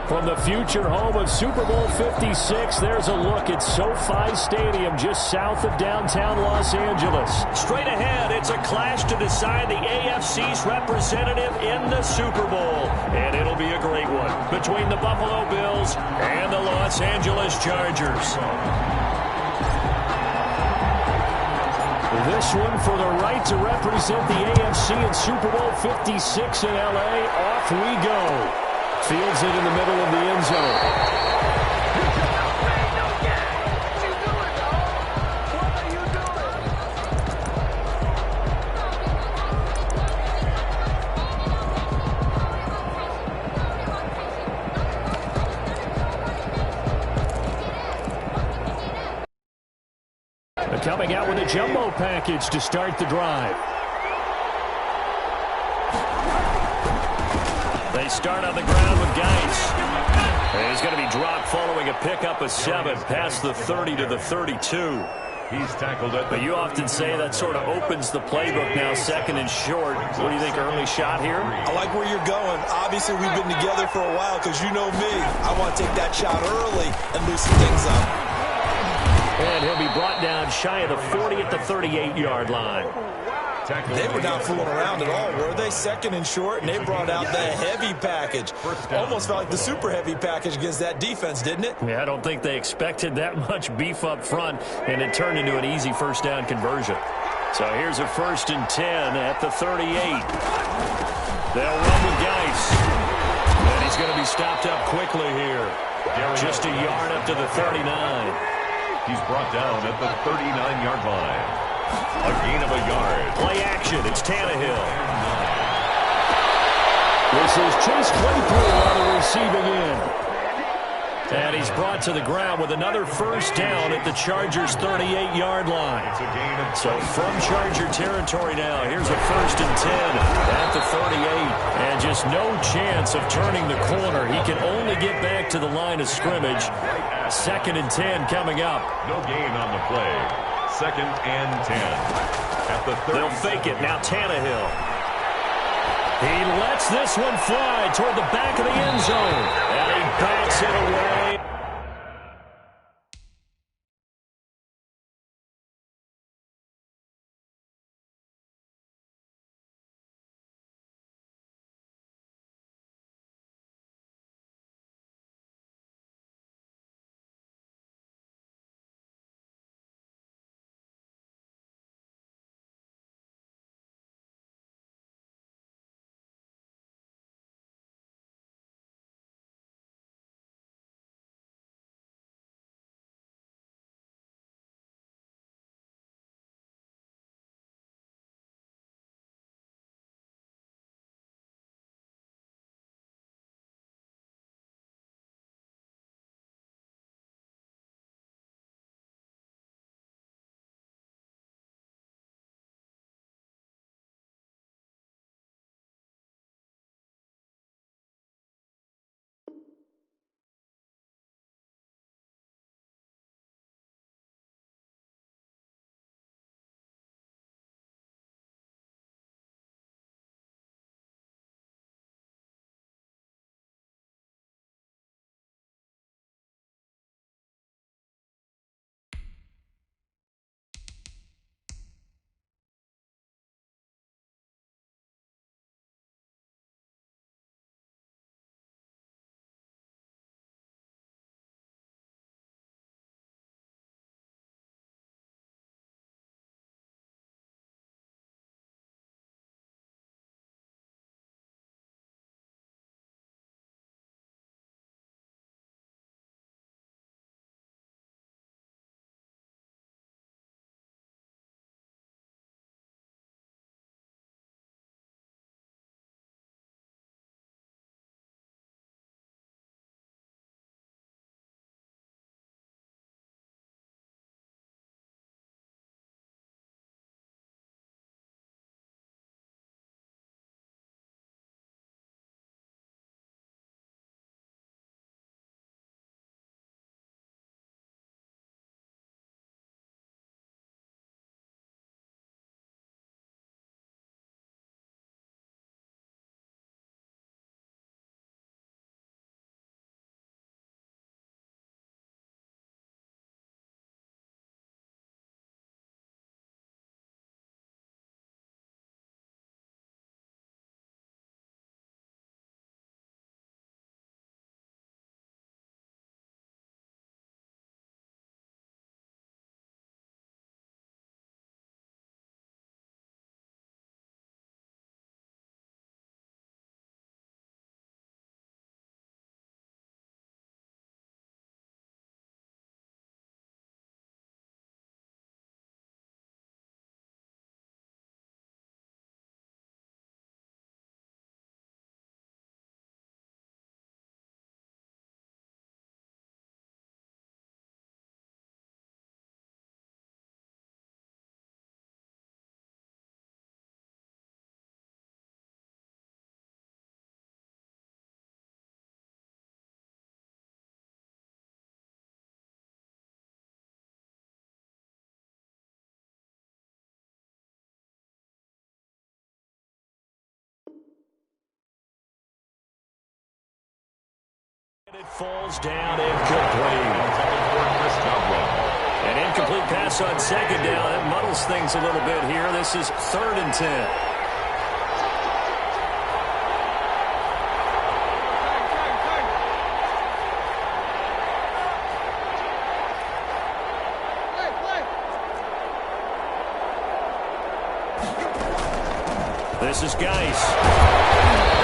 From the future home of Super Bowl 56, there's a look at SoFi Stadium just south of downtown Los Angeles. Straight ahead, it's a clash to decide the AFC's representative in the Super Bowl. And it'll be a great one between the Buffalo Bills and the Los Angeles Chargers. This one for the right to represent the AFC in Super Bowl 56 in L.A. Off we go. Fields it in the middle of the end zone. Coming out with a jumbo package to start the drive. They start on the ground with Geis. And he's going to be dropped following a pickup of 7 past the 30 to the 32. He's tackled it. But you often say that sort of opens the playbook now, second and short. What do you think, early shot here? I like where you're going. Obviously, we've been together for a while because you know me. I want to take that shot early and loosen things up. And he'll be brought down shy of the 40 at the 38-yard line. They were not fooling around at all, were they? Second and short, and they brought out the heavy package. Almost felt like the super heavy package against that defense, didn't it? Yeah, I don't think they expected that much beef up front, and it turned into an easy first down conversion. So here's a 1st and 10 at the 38. They'll run with Geis. And he's going to be stopped up quickly here. Just a yard up to the 39. He's brought down at the 39-yard line. A gain of a yard. Play action. It's Tannehill. This is Chase Claypool on the receiving end. And he's brought to the ground with another first down at the Chargers' 38-yard line. So from Charger territory now, here's a 1st and 10 at the 38. And just no chance of turning the corner. He can only get back to the line of scrimmage. 2nd and 10 coming up. No gain on the play. 2nd and 10. At the 30. They'll fake it. Now Tannehill. He lets this one fly toward the back of the end zone. And he backs it away. It falls down incomplete. An incomplete pass on second down. That muddles things a little bit here. This is 3rd and 10. This is Geis.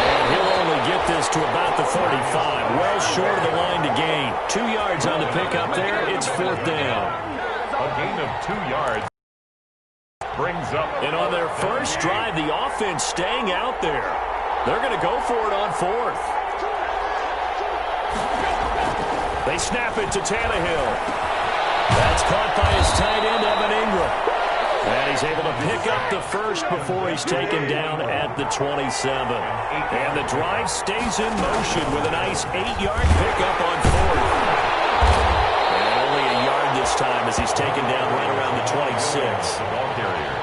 And he'll only get this to about the 45. Well short of the line to gain. 2 yards on the pickup there. It's 4th down. A gain of 2 yards brings up. And on their first drive, the offense staying out there. They're going to go for it on 4th. They snap it to Tannehill. That's caught by his tight end, Evan Ingram. And he's able to pick up the first before he's taken down at the 27. And the drive stays in motion with a nice 8-yard pickup on 4th. And only a yard this time as he's taken down right around the 26. Ball carrier.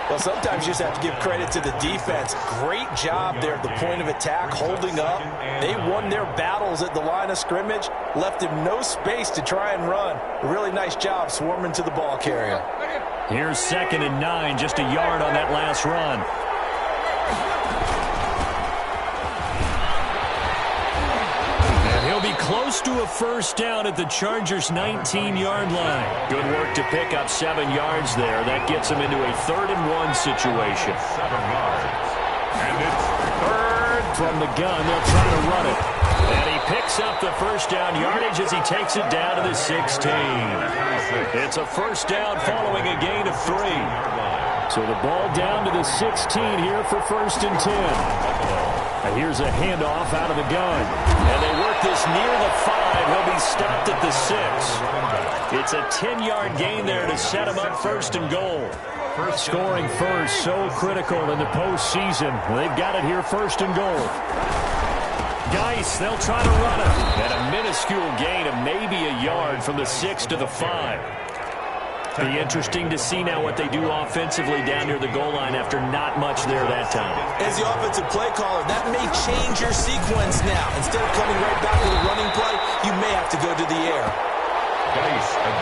Well, sometimes you just have to give credit to the defense. Great job there at the point of attack, holding up. They won their battles at the line of scrimmage, left him no space to try and run. A really nice job swarming to the ball carrier. Here's 2nd and 9, just a yard on that last run. And he'll be close to a first down at the Chargers' 19-yard line. Good work to pick up 7 yards there. That gets him into a 3rd and 1 situation. 7 yards. And it's 3rd from the gun. They'll try to run it. And he picks up the first down yardage as he takes it down to the 16. It's a first down following a gain of 3. So the ball down to the 16 here for 1st and 10. And here's a handoff out of the gun. And they work this near the 5. He'll be stopped at the 6. It's a 10-yard gain there to set him up 1st and goal. Scoring first, so critical in the postseason. They've got it here 1st and goal. Geis, they'll try to run it. And a minuscule gain of maybe a yard from the 6 to the 5. Be interesting to see now what they do offensively down near the goal line after not much there that time. As the offensive play caller, that may change your sequence now. Instead of coming right back to the running play, you may have to go to the air.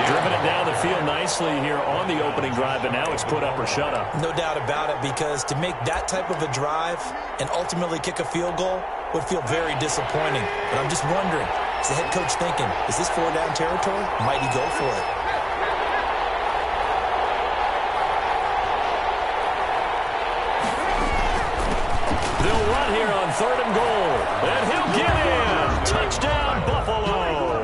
Driven it down the field nicely here on the opening drive, but now it's put up or shut up. No doubt about it, because to make that type of a drive and ultimately kick a field goal would feel very disappointing. But I'm just wondering, is the head coach thinking, is this 4-down territory? Might he go for it? They'll run here on 3rd and goal. And he'll get in. Touchdown, Buffalo.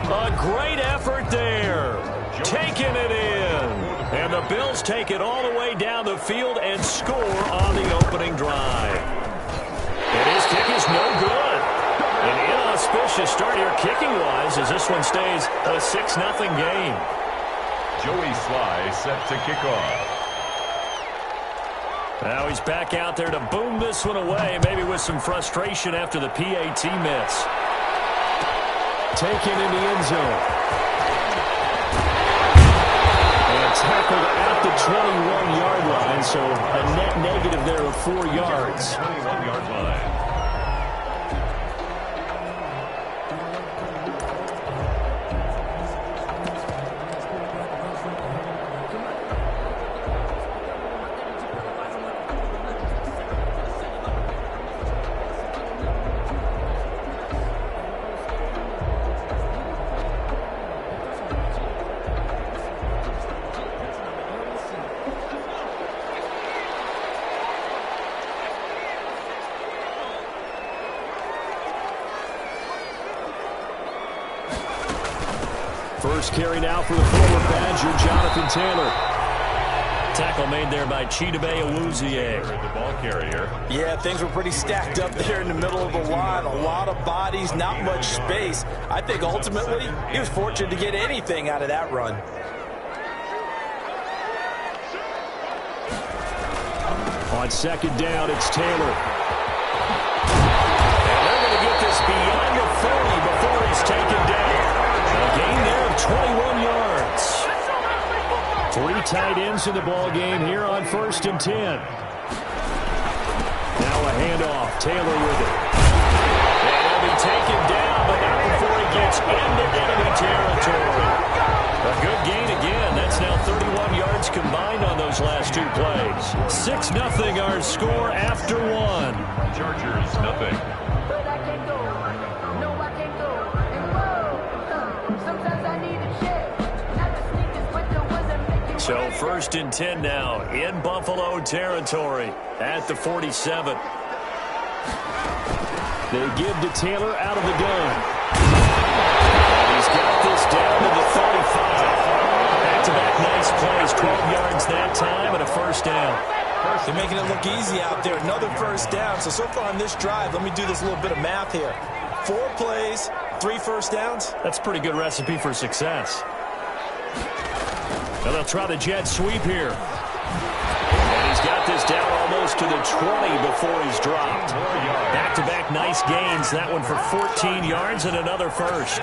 A great effort there. Taking it in. And the Bills take it all the way down the field and score on the opening drive. And his kick is no good. An inauspicious start here kicking-wise as this one stays a 6-0 game. Joey Sly set to kick off. Now he's back out there to boom this one away, maybe with some frustration after the PAT miss. Taken in the end zone. And tackled at the 21-yard line, so a net negative there of 4 yards. 21-yard line. First carry now for the former Badger, Jonathan Taylor. Tackle made there by Chidobe Awuzie. The ball carrier. Yeah, things were pretty stacked up there in the middle of the line. A lot of bodies, not much space. I think ultimately he was fortunate to get anything out of that run. On 2nd down, it's Taylor. And they're going to get this beyond the 40 before he's taken down. A gain there of 21 yards. 3 tight ends in the ball game here on 1st and 10. Now a handoff. Taylor with it. And he'll be taken down, but into enemy territory. A good gain again. That's now 31 yards combined on those last two plays. 6-0 our score after one. Chargers, nothing. So 1st and 10 now in Buffalo territory at the 47. They give to Taylor out of the gun. He's got this down to the 35. Back-to-back nice plays, 12 yards that time and a first down. They're making it look easy out there. Another first down. So far on this drive, let me do this little bit of math here. 4 plays, 3 first downs. That's a pretty good recipe for success. Now they'll try the jet sweep here. And he's got this down almost to the 20 before he's dropped. Back-to-back nice gains. That one for 14 yards and another first.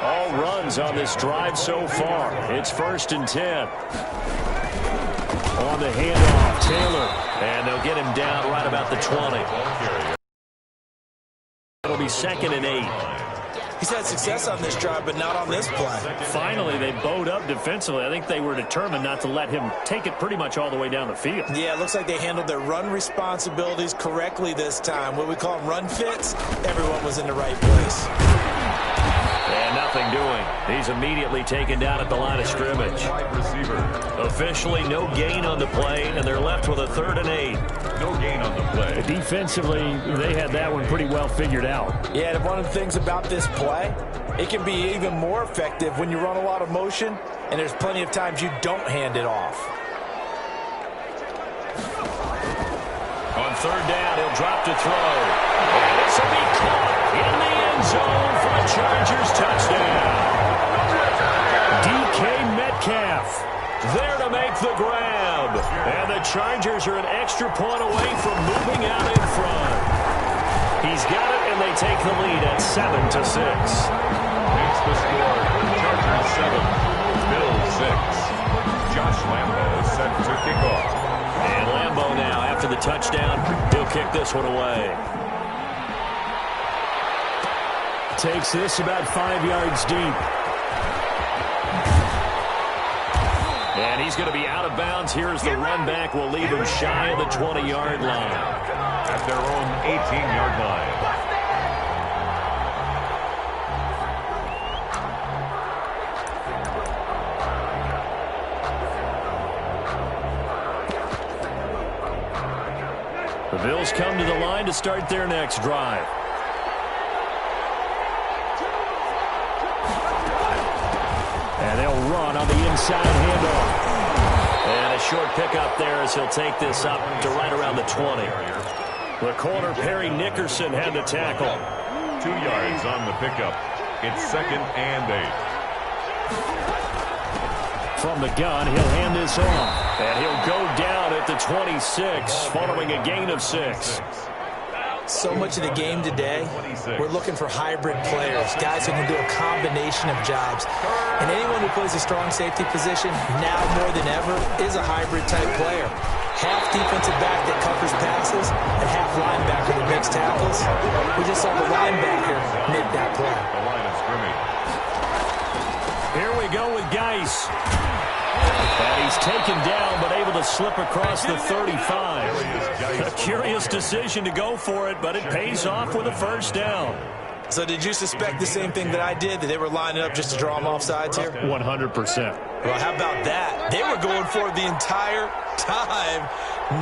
All runs on this drive so far. It's 1st and 10. On the handoff, Taylor. And they'll get him down right about the 20. It'll be 2nd and 8. He's had success on this drive, but not on this play. Finally, they bowed up defensively. I think they were determined not to let him take it pretty much all the way down the field. Yeah, it looks like they handled their run responsibilities correctly this time. What we call them run fits, everyone was in the right place. And nothing doing. He's immediately taken down at the line of scrimmage. Officially, no gain on the play, and they're left with a 3rd and 8. No gain on the play. Defensively, they had that one pretty well figured out. Yeah, and one of the things about this play, it can be even more effective when you run a lot of motion, and there's plenty of times you don't hand it off. On 3rd down, he'll drop to throw. And this will be caught in the end zone for a Chargers touchdown. DK Metcalf there to make the grab. And the Chargers are an extra point away from moving out in front. He's got it, and they take the lead at 7-6. Makes the score. Chargers 7, Bills 6. Josh Lambo set to kick off. And Lambo now, after the touchdown, he'll kick this one away. Takes this about 5 yards deep. And he's going to be out of bounds. Here's the run back. Will leave him shy of the 20-yard line. At their own 18-yard line. The Bills come to the line to start their next drive. And they'll run on the inside handoff. And a short pickup there as he'll take this up to right around the 20. The corner, Perry Nickerson, had the tackle. 2 yards on the pickup. It's 2nd and 8. From the gun, he'll hand this off. And he'll go down at the 26, following a gain of 6. So much of the game today, we're looking for hybrid players, guys who can do a combination of jobs. And anyone who plays a strong safety position, now more than ever, is a hybrid-type player. Half defensive back that covers passes, and half linebacker that makes tackles. We just saw the linebacker make that play. The line of scrimmage. Here we go with Geis. And he's taken down, but able to slip across the 35. A curious decision to go for it, but it pays off with a first down. So did you suspect the same thing that I did, that they were lining up just to draw him off sides here? 100%. Well, how about that? They were going for it the entire time.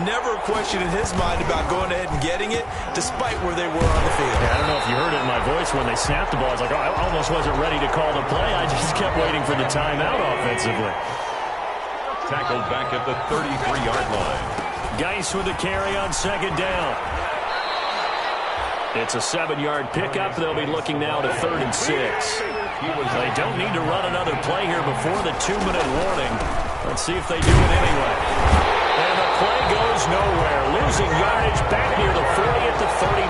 Never a question in his mind about going ahead and getting it, despite where they were on the field. Yeah, I don't know if you heard it in my voice when they snapped the ball. I was like, oh, I almost wasn't ready to call the play. I just kept waiting for the timeout offensively. Tackled back at the 33-yard line. Geis with the carry on 2nd down. It's a 7-yard pickup. They'll be looking now to 3rd and 6. They don't need to run another play here before the 2-minute warning. Let's see if they do it anyway. And the play goes nowhere. Losing yardage back near the 40 at the 39.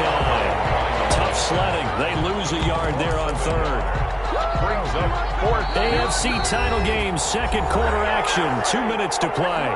Tough sledding. They lose a yard there on 3rd. Brings up 4th. AFC title game, 2nd quarter action. 2 minutes to play.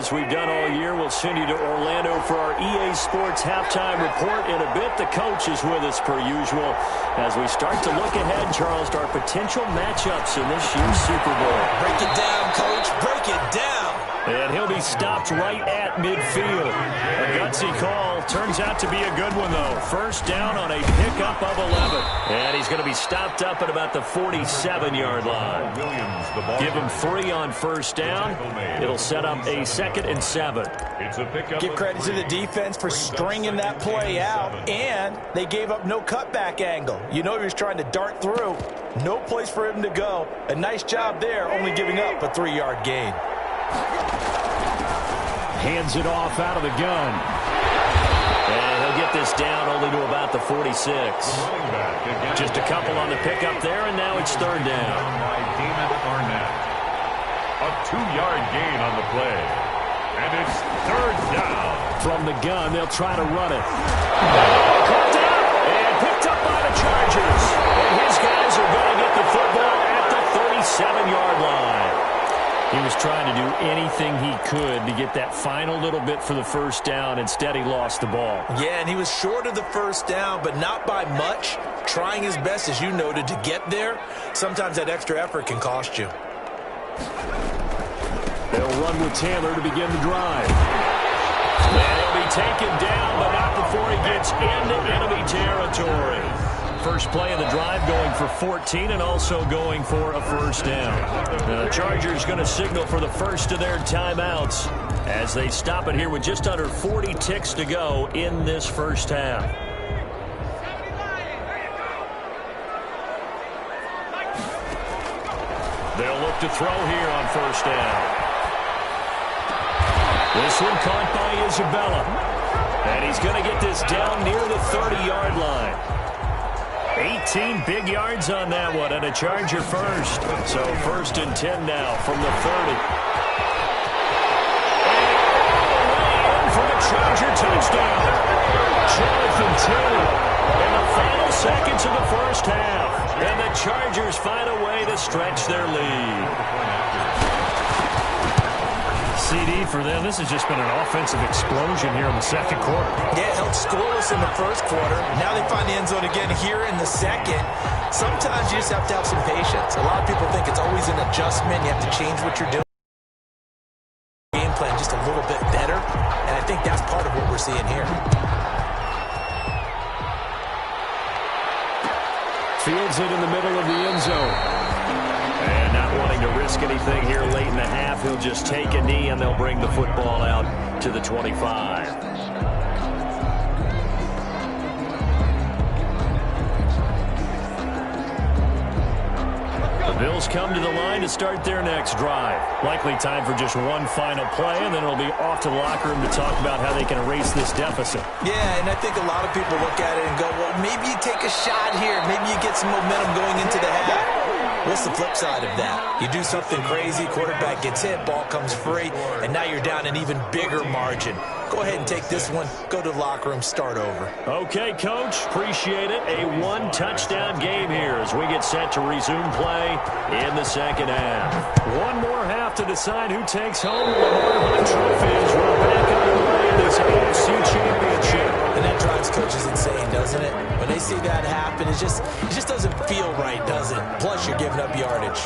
as we've done all year. We'll send you to Orlando for our EA Sports halftime report in a bit. The coach is with us per usual as we start to look ahead, Charles, to our potential matchups in this year's Super Bowl. Break it down, Coach. Break it down. And he'll be stopped right at midfield. A gutsy call. Turns out to be a good one, though. First down on a pickup of 11. And he's going to be stopped up at about the 47-yard line. Give him 3 on first down. It'll set up a 2nd and 7. Give credit to the defense for stringing that play out. And they gave up no cutback angle. You know he was trying to dart through. No place for him to go. A nice job there, only giving up a 3-yard gain. Hands it off out of the gun. And he'll get this down only to about the 46. Just a couple on the pickup there, and now it's 3rd down. A 2-yard gain on the play. And it's 3rd down. From the gun, they'll try to run it. Caught down and picked up by the Chargers. And his guys are going to get the football at the 37-yard line. He was trying to do anything he could to get that final little bit for the first down. Instead, he lost the ball. Yeah, and he was short of the first down, but not by much. Trying his best, as you noted, to get there. Sometimes that extra effort can cost you. They'll run with Taylor to begin the drive. And he'll be taken down, but not before he gets into enemy territory. First play of the drive going for 14 and also going for a first down. The Chargers going to signal for the first of their timeouts as they stop it here with just under 40 ticks to go in this first half. They'll look to throw here on first down. This one caught by Isabella. And he's going to get this down near the 30-yard line. 18 big yards on that one, and a Charger first. So 1st and 10 now from the 30. And for the Charger touchdown. Jonathan Taylor in the final seconds of the first half. And the Chargers find a way to stretch their lead. CD for them. This has just been an offensive explosion here in the second quarter. Yeah, held scoreless in the first quarter. Now they find the end zone again here in the second. Sometimes you just have to have some patience. A lot of people think it's always an adjustment. You have to change what you're doing. Game plan just a little bit better. And I think that's part of what we're seeing here. Fields it in the middle of the end zone. And not wanting to risk anything here late in the half, he'll just take a knee and they'll bring the football out to the 25. The Bills come to the line to start their next drive. Likely time for just one final play, and then it'll be off to the locker room to talk about how they can erase this deficit. Yeah, and I think a lot of people look at it and go, well, maybe you take a shot here. Maybe you get some momentum going into the half. What's the flip side of that? You do something crazy, quarterback gets hit, ball comes free, and now you're down an even bigger margin. Go ahead and take this one, go to the locker room, start over. Okay, Coach, appreciate it. A 1-touchdown game here as we get set to resume play in the second half. One more half to decide who takes home the Hunt trophies. We're back underway in this AFC Championship. And that drives coaches insane, doesn't it? When they see that happen, it just doesn't feel right, does it? Plus, you're giving up yardage.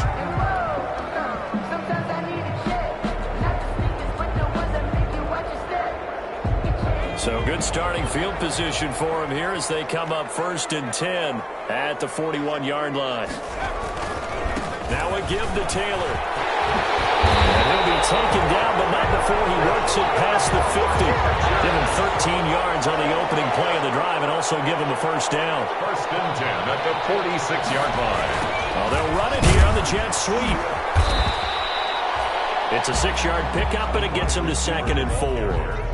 So good starting field position for him here as they come up 1st and 10 at the 41-yard line. Now a give to Taylor. And he'll be taken down, but not before he works it past the 50. Give him 13 yards on the opening play of the drive and also give him the first down. 1st and 10 at the 46-yard line. Oh, they'll run it here on the jet sweep. It's a 6-yard pickup, and it gets him to 2nd and 4.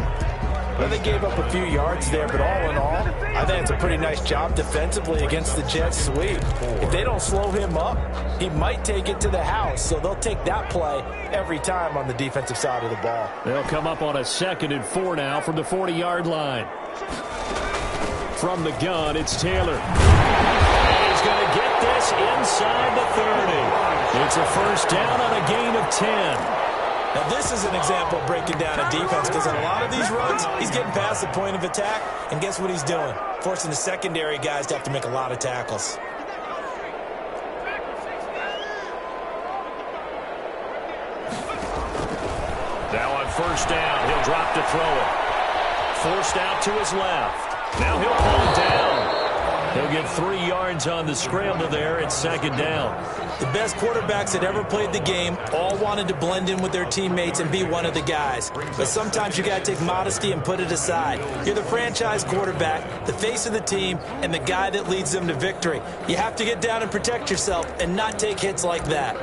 Well, they gave up a few yards there, but all in all, I think it's a pretty nice job defensively against the jet sweep. If they don't slow him up, he might take it to the house, so they'll take that play every time on the defensive side of the ball. They'll come up on a 2nd and 4 now from the 40-yard line. From the gun, it's Taylor. And he's going to get this inside the 30. It's a first down on a gain of 10. Now, this is an example of breaking down a defense because in a lot of these runs, he's getting past the point of attack, and guess what he's doing? Forcing the secondary guys to have to make a lot of tackles. Now on first down, he'll drop to throw it. Forced out to his left. Now he'll pull it down. He'll get 3 yards on the scramble there at second down. The best quarterbacks that ever played the game all wanted to blend in with their teammates and be one of the guys. But sometimes you got to take modesty and put it aside. You're the franchise quarterback, the face of the team, and the guy that leads them to victory. You have to get down and protect yourself and not take hits like that.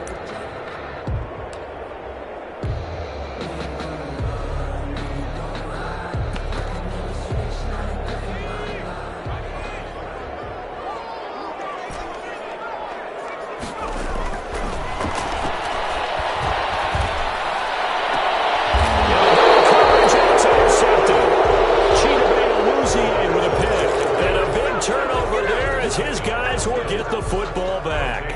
His guys will get the football back.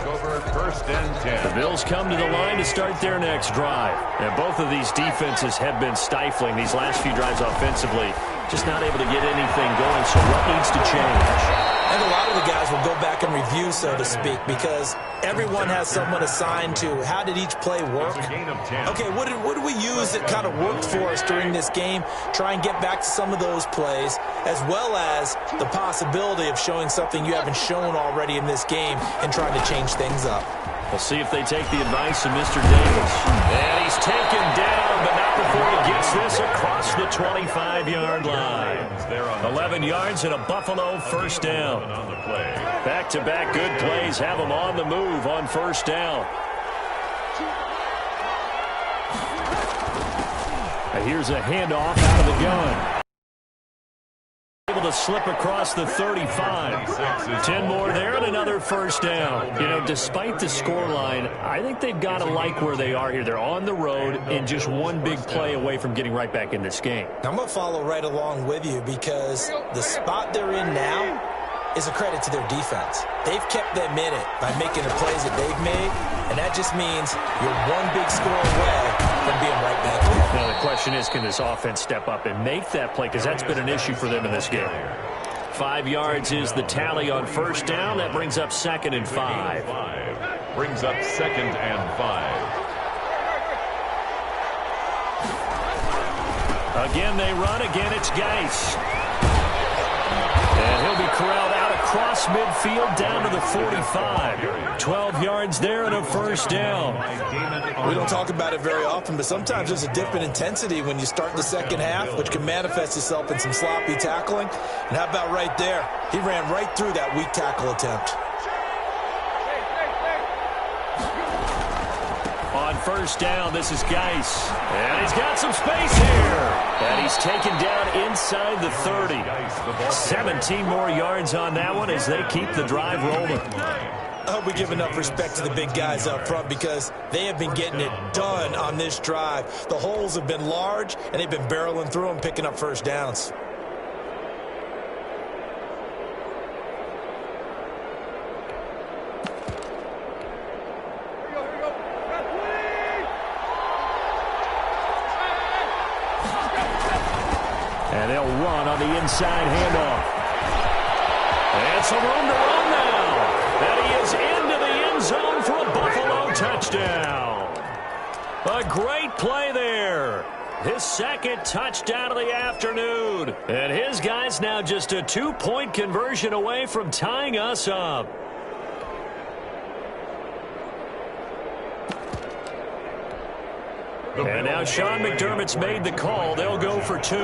First and 10. The Bills come to the line to start their next drive. And both of these defenses have been stifling these last few drives offensively. Just not able to get anything going, so what needs to change? I think a lot of the guys will go back and review, so to speak, because everyone has someone assigned to how did each play work. Okay, what did we use that kind of worked for us during this game? Try and get back to some of those plays, as well as the possibility of showing something you haven't shown already in this game and trying to change things up. We'll see if they take the advice of Mr. Davis. And he's taken down, but not before he gets this across the 25-yard line. 11 yards and a Buffalo first down. Back-to-back good plays have them on the move on first down. And here's a handoff out of the gun. Able to slip across the 35. 10 more there and another first down. You know, despite the scoreline, I think they've got to like where they are here. They're on the road and just one big play away from getting right back in this game. I'm going to follow right along with you because the spot they're in now is a credit to their defense. They've kept them in it by making the plays that they've made, and that just means you're one big score away from being right back in. Now the question is, can this offense step up and make that play? Because that's been an issue for them in this game. 5 yards is the tally on first down. That brings up 2nd and 5. Brings up 2nd and 5. Again they run. Again it's Geis. And he'll be corralled out across midfield down to the 45. 12 yards there and a first down. We don't talk about it very often, but sometimes there's a dip in intensity when you start the second half, which can manifest itself in some sloppy tackling. And how about right there? He ran right through that weak tackle attempt. On first down, this is Geis. And he's got some space here. And he's taken down inside the 30. 17 more yards on that one as they keep the drive rolling. I hope we give enough respect to the big guys up front because they have been getting it done on this drive. The holes have been large, and they've been barreling through them, picking up first downs. And they'll run on the inside handoff. And some room to run now. And he is into the end zone for a Buffalo touchdown. A great play there. His 2nd touchdown of the afternoon. And his guys now just a 2-point conversion away from tying us up. And now Sean McDermott's made the call. They'll go for 2.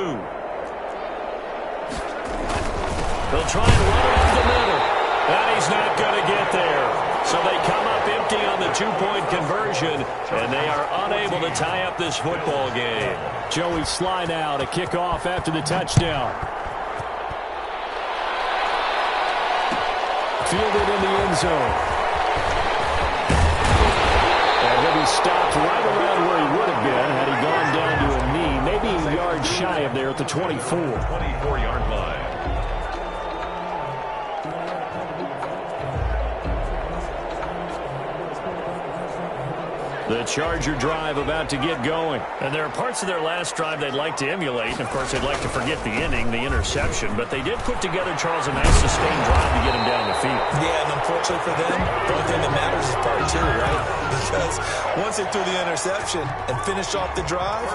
They'll try and run it up the middle. And he's not going to get there. So they come up empty on the 2-point conversion, and they are unable to tie up this football game. Joey slide out, a kickoff after the touchdown. Fielded in the end zone. And he'll be stopped right around where he would have been had he gone down to a knee, maybe a yard shy of there at the 24. 24-yard line. The The Charger drive about to get going. And there are parts of their last drive they'd like to emulate. And, of course, they'd like to forget the ending, the interception. But they did put together, Charles, a nice sustained drive to get him down the field. Yeah, and unfortunately for them, the only thing that matters is part two, right? Because once they threw the interception and finished off the drive,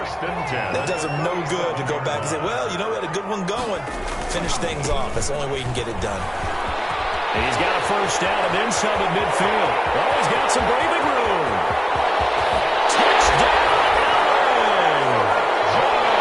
that does them no good to go back and say, well, you know, we had a good one going. Finish things off. That's the only way you can get it done. He's got a first down and then some at midfield. Oh, he's got some breathing room.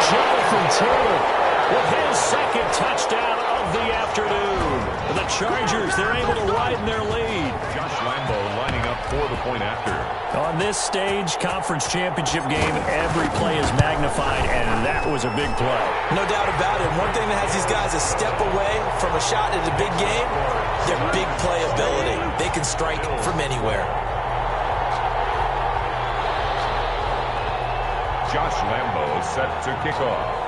Jonathan Taylor with his second touchdown of the afternoon. The Chargers, they're able to widen their lead. Josh Lambo lining up for the point after. On this stage, conference championship game, every play is magnified, and that was a big play. No doubt about it. One thing that has these guys a step away from a shot at a big game, their big play ability. They can strike from anywhere. Josh Lambo set to kick off.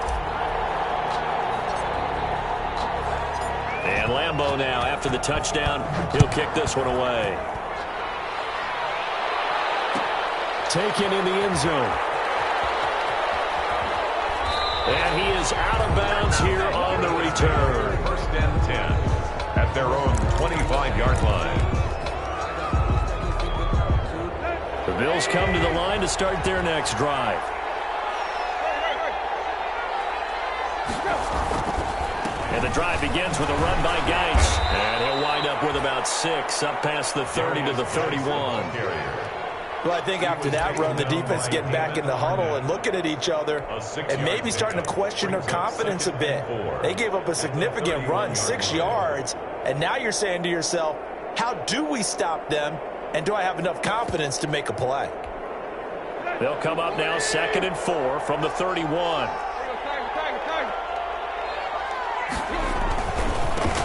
And Lambo now, after the touchdown, he'll kick this one away. Taken in the end zone. And he is out of bounds here on the return. First and 10 at their own 25-yard line. The Bills come to the line to start their next drive. And the drive begins with a run by Geis. And he'll wind up with about 6, up past the 30 to the 31. Well, I think after that run, the defense getting back in the huddle and looking at each other and maybe starting to question their confidence a bit. They gave up a significant run, 6 yards, and now you're saying to yourself, how do we stop them, and do I have enough confidence to make a play? They'll come up now 2nd and 4 from the 31.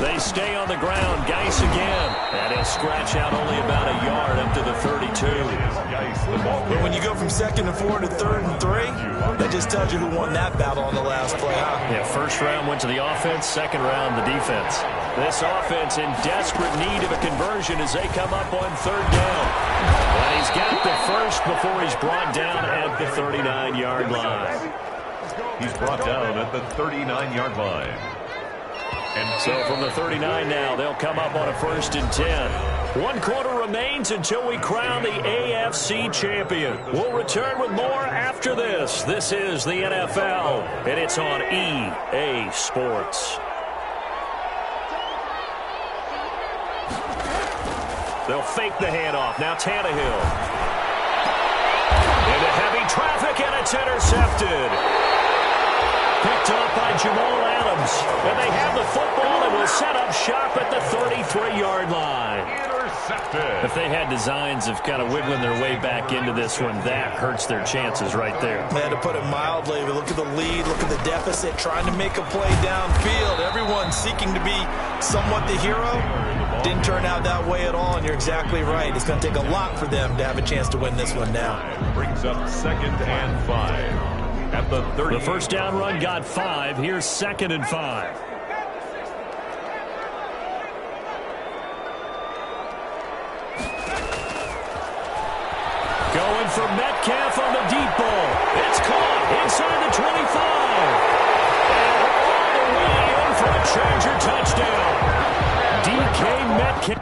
They stay on the ground. Geis again. And he'll scratch out only about a yard up to the 32. But when you go from 2nd and 4 to 3rd and 3, that just tells you who won that battle on the last play, huh? Yeah, first round went to the offense, second round the defense. This offense in desperate need of a conversion as they come up on 3rd down. But he's got the first before he's brought down at the 39-yard line. He's brought down at the 39-yard line. And so from the 39 now, they'll come up on a 1st and 10. 1 quarter remains until we crown the AFC champion. We'll return with more after this. This is the NFL, and it's on EA Sports. They'll fake the handoff. Now Tannehill. Into heavy traffic, and it's intercepted. Picked up by Jamal Adams. And they have the football and will set up shop at the 33-yard line. Intercepted. If they had designs of kind of wiggling their way back into this one, that hurts their chances right there. They had to put it mildly. But look at the lead, look at the deficit, trying to make a play downfield. Everyone seeking to be somewhat the hero. Didn't turn out that way at all, and you're exactly right. It's going to take a lot for them to have a chance to win this one now. Brings up 2nd and 5. At the 30. The first down run got 5. Here's 2nd and 5. Going for Metcalf on the deep ball. It's caught inside the 25. And all the way in for a Charger touchdown. DK Metcalf.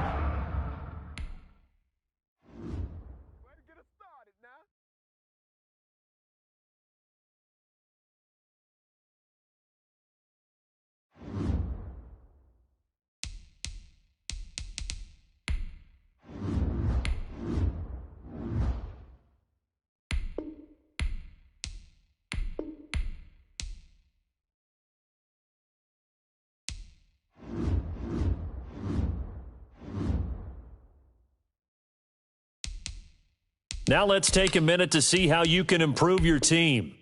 Now let's take a minute to see how you can improve your team.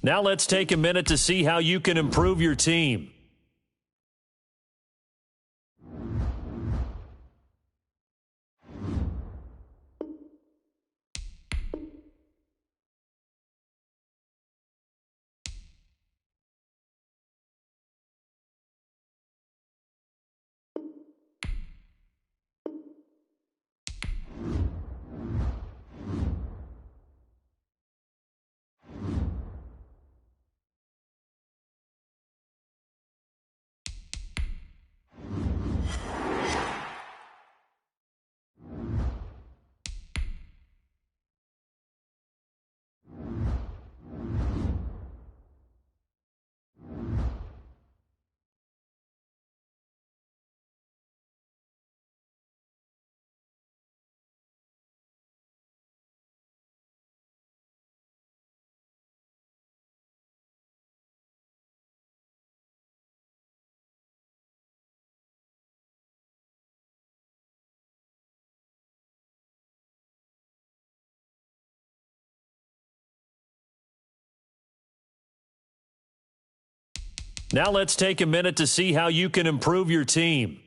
Now let's take a minute to see how you can improve your team. Now let's take a minute to see how you can improve your team.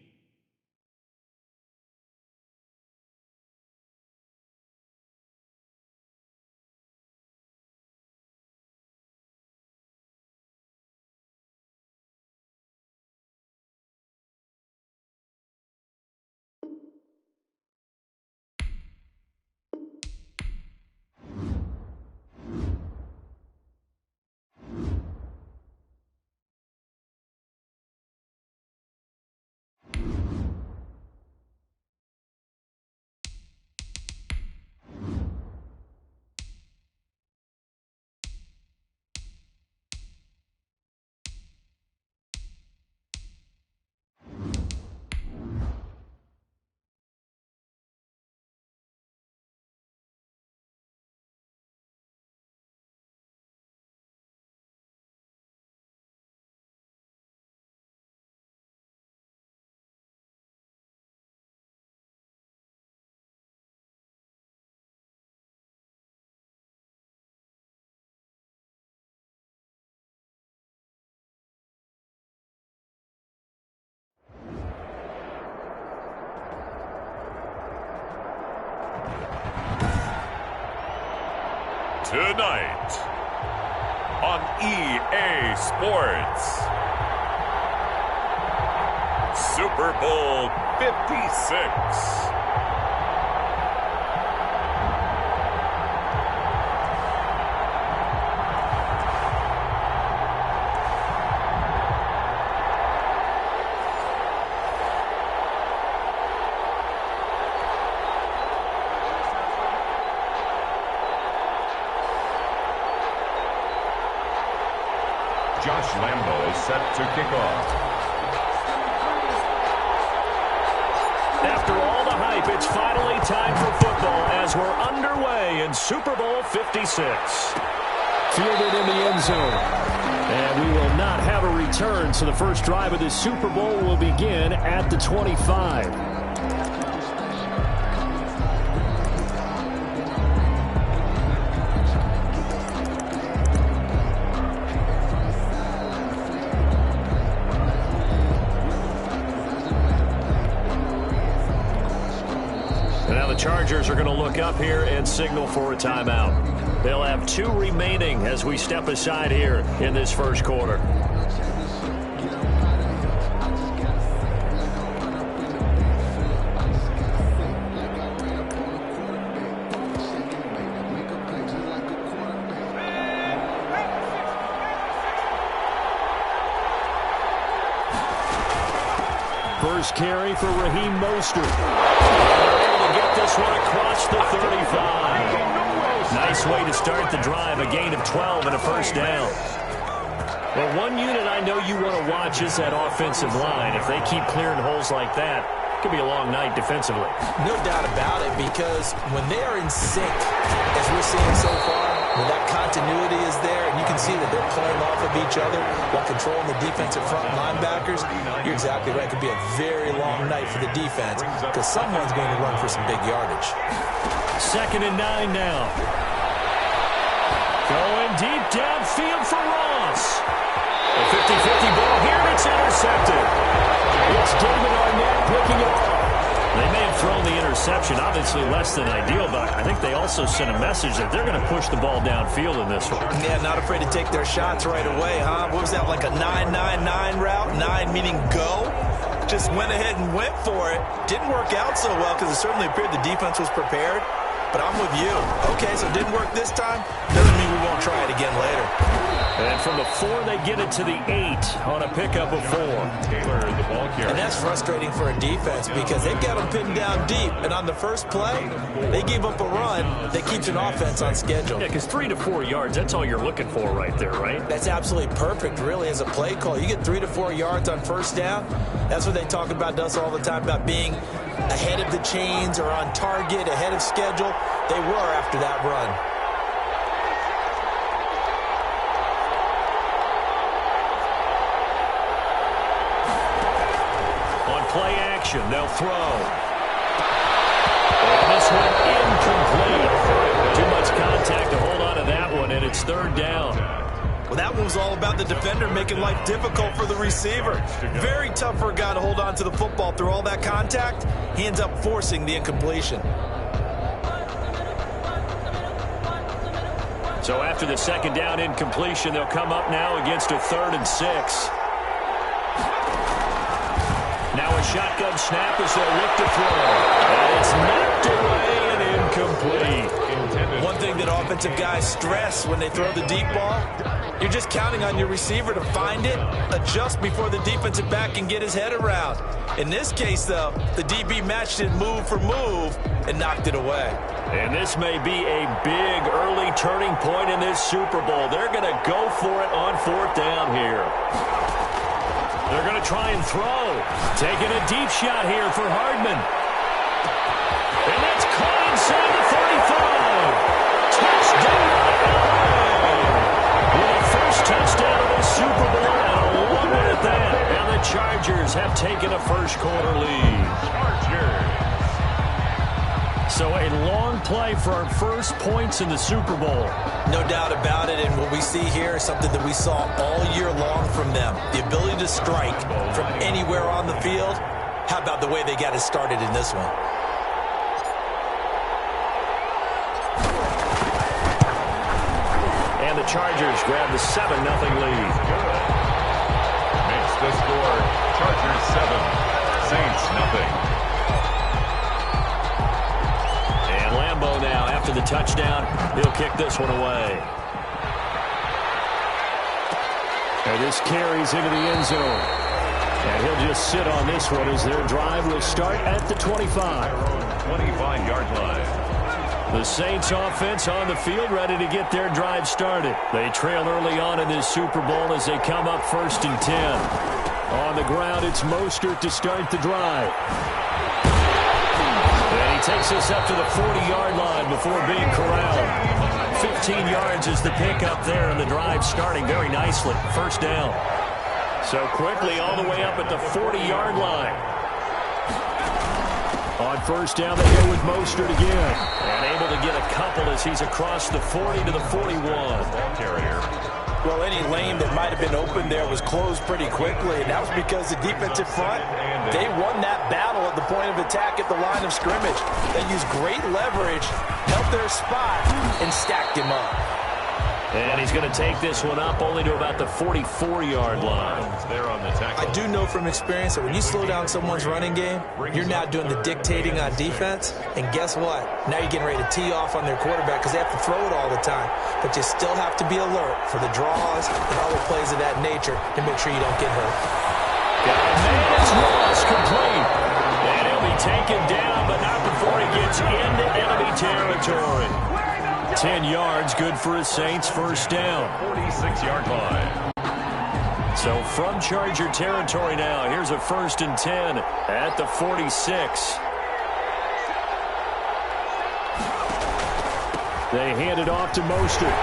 Tonight on EA Sports, Super Bowl 56. Lambo set to kick off. After all the hype, it's finally time for football as we're underway in Super Bowl 56. Fielded in the end zone. And we will not have a return, so the first drive of this Super Bowl will begin at the 25. Chargers are going to look up here and signal for a timeout. They'll have 2 remaining as we step aside here in this first quarter. First carry for Raheem Mostert. Get this one across the 35. Nice way to start the drive. A gain of 12 and a first down. Well, one unit I know you want to watch is that offensive line. If they keep clearing holes like that, it could be a long night defensively. No doubt about it, because when they are in sync, as we're seeing so far, when that continuity is there, and you can see that they're playing off of each other while controlling the defensive front linebackers, you're exactly right. It could be a very long night for the defense because someone's going to run for some big yardage. 2nd and 9 now. Going deep downfield for Ross. A 50-50 ball here, and it's intercepted. It's David Arnett picking it off. They may have thrown the interception, obviously less than ideal, but I think they also sent a message that they're going to push the ball downfield in this one. Yeah, not afraid to take their shots right away, huh? What was that, like a 9-9-9 route? 9 meaning go? Just went ahead and went for it. Didn't work out so well because it certainly appeared the defense was prepared. But I'm with you. Okay, so it didn't work this time. Doesn't mean we won't try it again later. And from the 4, they get it to the 8 on a pickup of 4. Taylor, the ball carrier. And that's frustrating for a defense because they've got them pinned down deep. And on the first play, they gave up a run that keeps an offense on schedule. Yeah, because 3 to 4 yards, that's all you're looking for right there, right? That's absolutely perfect, really, as a play call. You get 3 to 4 yards on first down. That's what they talk about to us all the time, about being ahead of the chains or on target, ahead of schedule. They were after that run. On play action, they'll throw. And this one incomplete. Too much contact to hold on to that one, and it's 3rd down. Well, that one was all about the defender making life difficult for the receiver. Very tough for a guy to hold on to the football through all that contact. He ends up forcing the incompletion. So after the 2nd down incompletion, they'll come up now against a 3rd and 6. Now a shotgun snap as they'll look to throw. And it's knocked away and incomplete. One thing that offensive guys stress when they throw the deep ball, you're just counting on your receiver to find it, adjust before the defensive back can get his head around. In this case, though, the DB matched it move for move and knocked it away. And this may be a big early turning point in this Super Bowl. They're going to go for it on 4th down here. They're going to try and throw. Taking a deep shot here for Hardman. And that's caught inside the 35. Touchdown, LA. With a first touchdown of the Super Bowl and a long one at that. And the Chargers have taken a first quarter lead. Chargers. So a long play for our first points in the Super Bowl. No doubt about it, and what we see here is something that we saw all year long from them. The ability to strike from anywhere on the field. How about the way they got it started in this one? And the Chargers grab the 7-0 lead. Makes the score Chargers 7, Saints nothing. Lambeau now, after the touchdown, he'll kick this one away. And this carries into the end zone. And he'll just sit on this one as their drive will start at the 25. 25-yard line. The Saints offense on the field, ready to get their drive started. They trail early on in this Super Bowl as they come up 1st and 10. On the ground, it's Mostert to start the drive. And he takes us up to the 40-yard line before being corralled. 15 yards is the pickup there, and the drive starting very nicely. 1st down. So quickly all the way up at the 40-yard line. On 1st down, they go with Mostert again. And able to get a couple as he's across the 40 to the 41. Carrier. Well, any lane that might have been open there was closed pretty quickly, and that was because the defensive front, they won that battle at the point of attack at the line of scrimmage. They used great leverage, held their spot, and stacked him up. And he's going to take this one up only to about the 44-yard line. I do know from experience that when you slow down someone's running game, you're now doing the dictating on defense. And guess what? Now you're getting ready to tee off on their quarterback because they have to throw it all the time. But you still have to be alert for the draws and other plays of that nature to make sure you don't get hurt. Got a man, it's lost complete. And he'll be taken down, but not before he gets into enemy territory. 10 yards, good for his Saints, 1st down. 46-yard line. So from Charger territory now, here's a 1st and 10 at the 46. They hand it off to Mostert.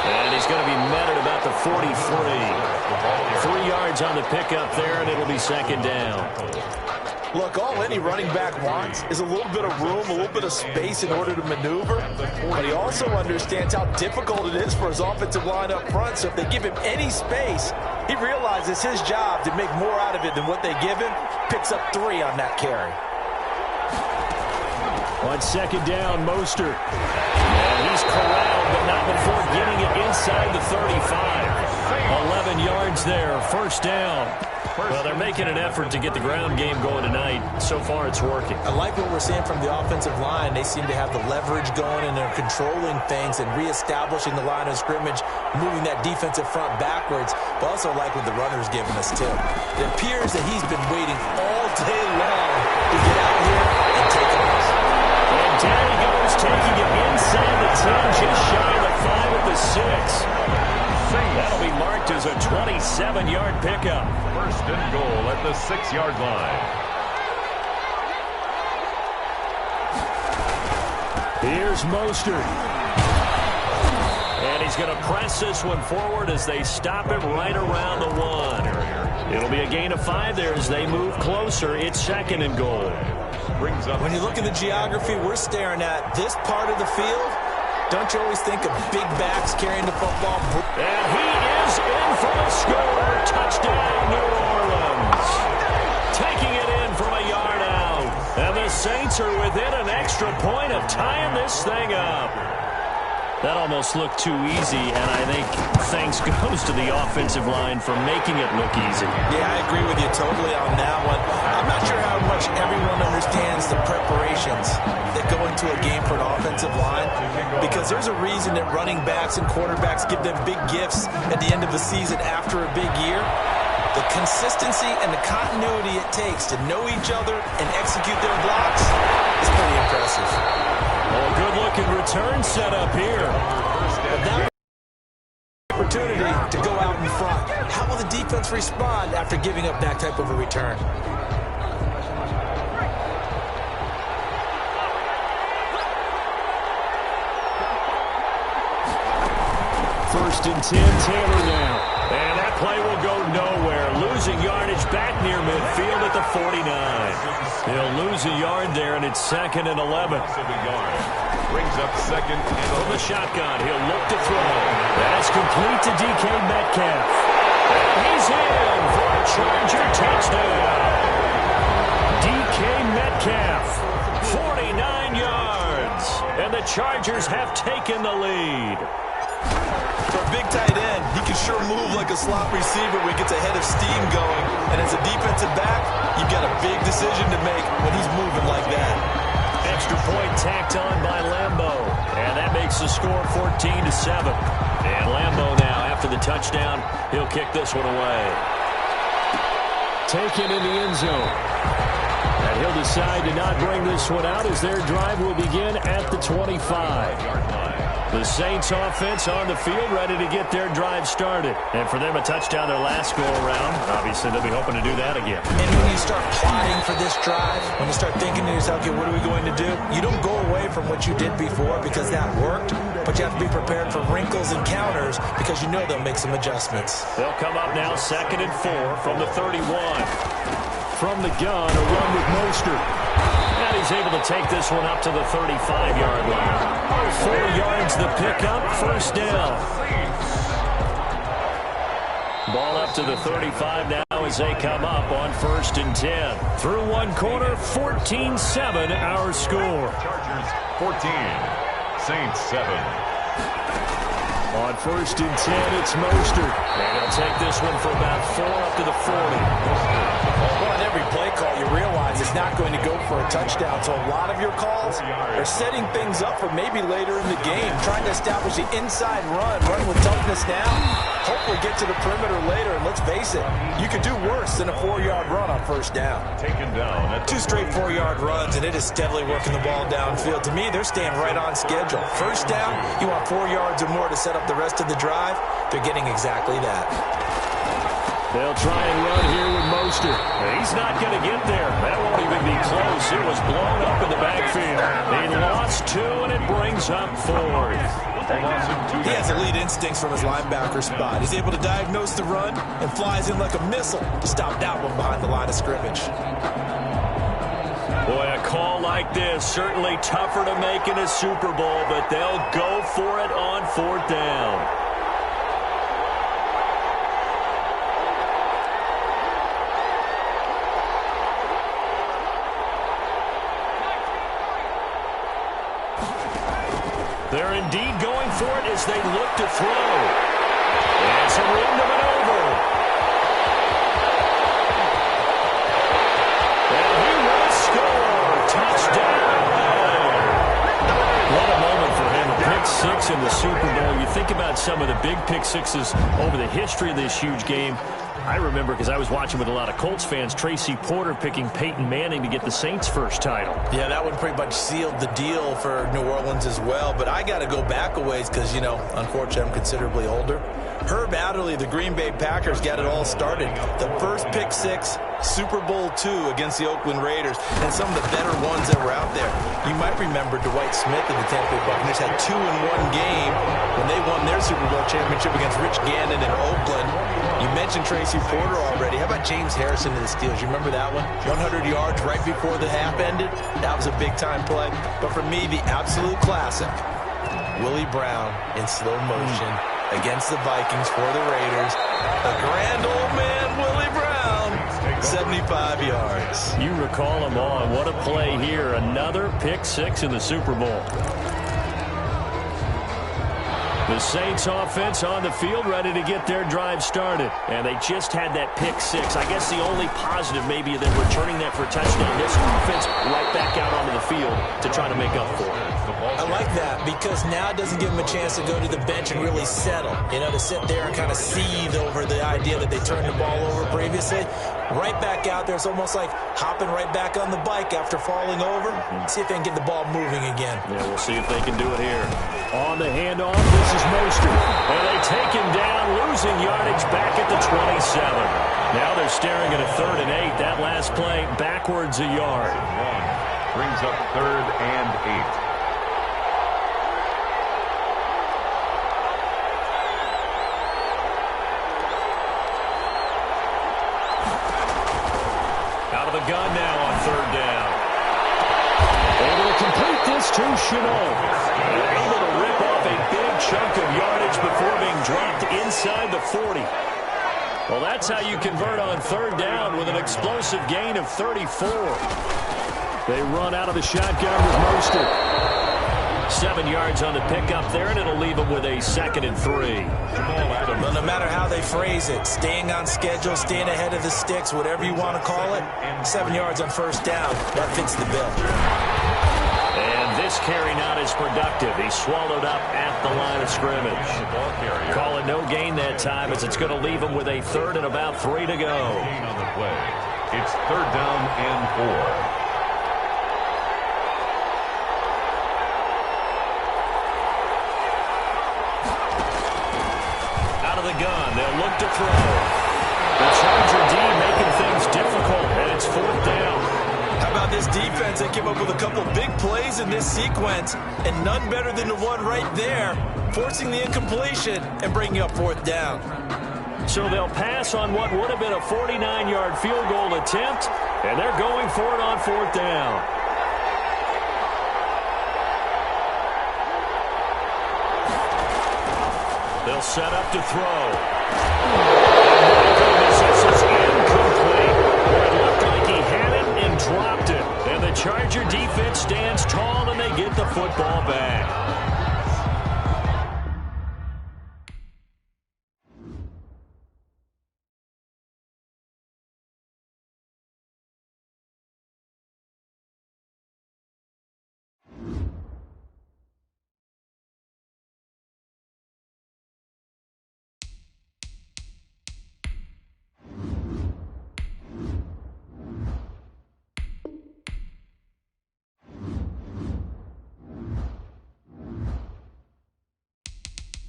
And he's going to be met at about the 43. 3 yards on the pickup there, and it'll be 2nd down. Look, all any running back wants is a little bit of room, a little bit of space in order to maneuver. But he also understands how difficult it is for his offensive line up front. So if they give him any space, he realizes his job to make more out of it than what they give him. Picks up 3 on that carry. On 2nd down, Mostert. And he's corralled, but not before getting it inside the 35. 11 yards there, 1st down. Well, they're making an effort to get the ground game going tonight. So far, it's working. I like what we're seeing from the offensive line. They seem to have the leverage going, and they're controlling things and reestablishing the line of scrimmage, moving that defensive front backwards. But also like what the runner's giving us, too. It appears that he's been waiting all day long to get out here and take off. And down he goes, taking it inside the 10, just shy of the 5 at the 6. That'll be marked as a 27-yard pickup. 1st and goal at the 6-yard line. Here's Mostert. And he's going to press this one forward as they stop him right around the 1. It'll be a gain of 5 there as they move closer. It's 2nd and goal. When you look at the geography we're staring at, this part of the field, don't you always think of big backs carrying the football? And he is in for a score. Touchdown, New Orleans. Taking it in from a yard out. And the Saints are within an extra point of tying this thing up. That almost looked too easy, and I think thanks goes to the offensive line for making it look easy. Yeah, I agree with you totally on that one. I'm not sure how much everyone understands the preparations that go into a game for an offensive line, because there's a reason that running backs and quarterbacks give them big gifts at the end of the season after a big year. The consistency and the continuity it takes to know each other and execute their blocks is pretty impressive. Well, good-looking return set up here. That opportunity to go out in front. How will the defense respond after giving up that type of a return? First and 10, Taylor now. And that play will go nowhere. Losing yardage back near midfield at the 49. He'll lose a yard there, and it's 2nd and 11. Brings up 2nd and from the shotgun. He'll look to throw. That's complete to DK Metcalf. And he's in for a Charger touchdown. DK Metcalf, 49 yards. And the Chargers have taken the lead. For a big tight end, he can sure move like a slot receiver when he gets a head of steam going. And as a defensive back, you've got a big decision to make when he's moving like that. Extra point tacked on by Lambeau. And that makes the score 14-7. And Lambeau now, after the touchdown, he'll kick this one away. Taken in the end zone. And he'll decide to not bring this one out as their drive will begin at the 25. The Saints offense on the field ready to get their drive started. And for them, a touchdown their last go-around. Obviously, they'll be hoping to do that again. And when you start plotting for this drive, when you start thinking to yourself, okay, what are we going to do? You don't go away from what you did before because that worked, but you have to be prepared for wrinkles and counters because you know they'll make some adjustments. They'll come up now 2nd and 4 from the 31. From the gun, a run with Mostert. And he's able to take this one up to the 35-yard line. 4 yards the pickup, first down. Ball up to the 35 now as they come up on 1st and 10. Through one quarter, 14-7 our score. Chargers 14, Saints 7. On 1st and 10, it's Mostert. And he'll take this one for about 4 up to the 40. Well, on every play call, you realize it's not going to go for a touchdown. So a lot of your calls are setting things up for maybe later in the game, trying to establish the inside run with toughness now, hopefully get to the perimeter later. And let's face it, you could do worse than a 4-yard run on 1st down. Taken down. 2 straight 4-yard runs, and it is steadily working the ball downfield. To me, they're staying right on schedule. 1st down, you want 4 yards or more to set up the rest of the drive. They're getting exactly that. They'll try and run here with Mostert. He's not going to get there. That won't even be close. It was blown up in the backfield. He lost 2, and it brings up 4. He has elite instincts from his linebacker spot. He's able to diagnose the run and flies in like a missile to stop that one behind the line of scrimmage. Boy, a call like this, certainly tougher to make in a Super Bowl, but they'll go for it on 4th down. They're indeed going for it as they look to throw. It's a rim to maneuver. And he will score. Touchdown. What a moment for him. A pick 6 in the Super Bowl. You think about some of the big pick 6s over the history of this huge game. I remember, because I was watching with a lot of Colts fans, Tracy Porter picking Peyton Manning to get the Saints' first title. Yeah, that one pretty much sealed the deal for New Orleans as well. But I got to go back a ways because, you know, unfortunately, I'm considerably older. Herb Adderley, the Green Bay Packers, got it all started. The first pick 6, Super Bowl II against the Oakland Raiders, and some of the better ones that were out there. You might remember Dwight Smith and the Tampa Bay Buccaneers had 2 in one game when they won their Super Bowl championship against Rich Gannon in Oakland. You mentioned Tracy Porter already. How about James Harrison and the Steelers? You remember that one? 100 yards right before the half ended. That was a big-time play. But for me, the absolute classic, Willie Brown in slow motion against the Vikings for the Raiders. The grand old man, Willie Brown, 75 yards. You recall him on. What a play here. Another pick 6 in the Super Bowl. The Saints offense on the field ready to get their drive started. And they just had that pick 6. I guess the only positive maybe of them returning that for a touchdown. This offense right back out onto the field to try to make up for it. I like that because now it doesn't give them a chance to go to the bench and really settle. You know, to sit there and kind of seethe over the idea that they turned the ball over previously. Right back out there. It's almost like hopping right back on the bike after falling over. See if they can get the ball moving again. Yeah, we'll see if they can do it here. On the handoff, this is Mostert. And they take him down, losing yardage back at the 27. Now they're staring at a 3rd and 8. That last play backwards a yard. Brings up 3rd and 8. The gun now on 3rd down. Able to complete this to Chenault. Able to rip off a big chunk of yardage before being dropped inside the 40. Well, that's how you convert on 3rd down with an explosive gain of 34. They run out of the shotgun with Mostert. 7 yards on the pickup there, and it'll leave them with a 2nd and 3. Well, no matter how they phrase it, staying on schedule, staying ahead of the sticks, whatever you want to call it, 7 yards on 1st down, that fits the bill. And this carry not as productive. He's swallowed up at the line of scrimmage. Call it no gain that time as it's going to leave him with a 3rd and about 3 to go. It's 3rd down and 4. The gun. They'll look to throw. The Charger D making things difficult, and it's 4th down. How about this defense? They came up with a couple big plays in this sequence, and none better than the one right there, forcing the incompletion and bringing up 4th down. So they'll pass on what would have been a 49-yard field goal attempt, and they're going for it on 4th down. They'll set up to throw. This is incomplete. It looked like he had it and dropped it. And the Charger defense stands tall, and they get the football back.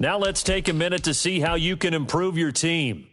Now let's take a minute to see how you can improve your team.